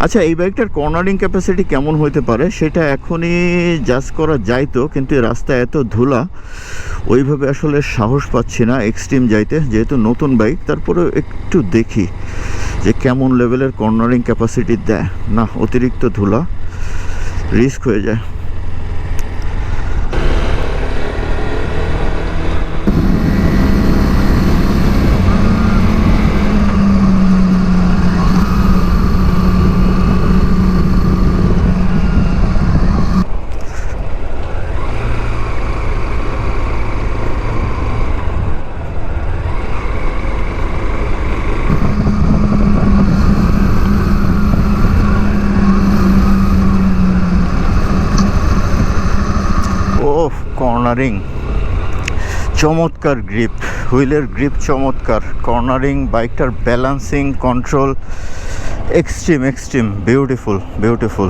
আচ্ছা, এই বাইকটার কর্নারিং ক্যাপাসিটি কেমন হতে পারে সেটা এখনই জাজ করা যাইতো, কিন্তু রাস্তা এত ধুলা ওইভাবে আসলে সাহস পাচ্ছি না এক্সট্রিম যাইতে, যেহেতু নতুন বাইক। তারপরে একটু দেখি যে কেমন লেভেলের কর্নারিং ক্যাপাসিটি দেয়। না, অতিরিক্ত ধুলা, রিস্ক হয়ে যায়। ওহ, কর্নারিং চমৎকার, গ্রিপ, হুইলের গ্রিপ চমৎকার, কর্নারিং, বাইকটার ব্যালেন্সিং কন্ট্রোল এক্সট্রিম, বিউটিফুল।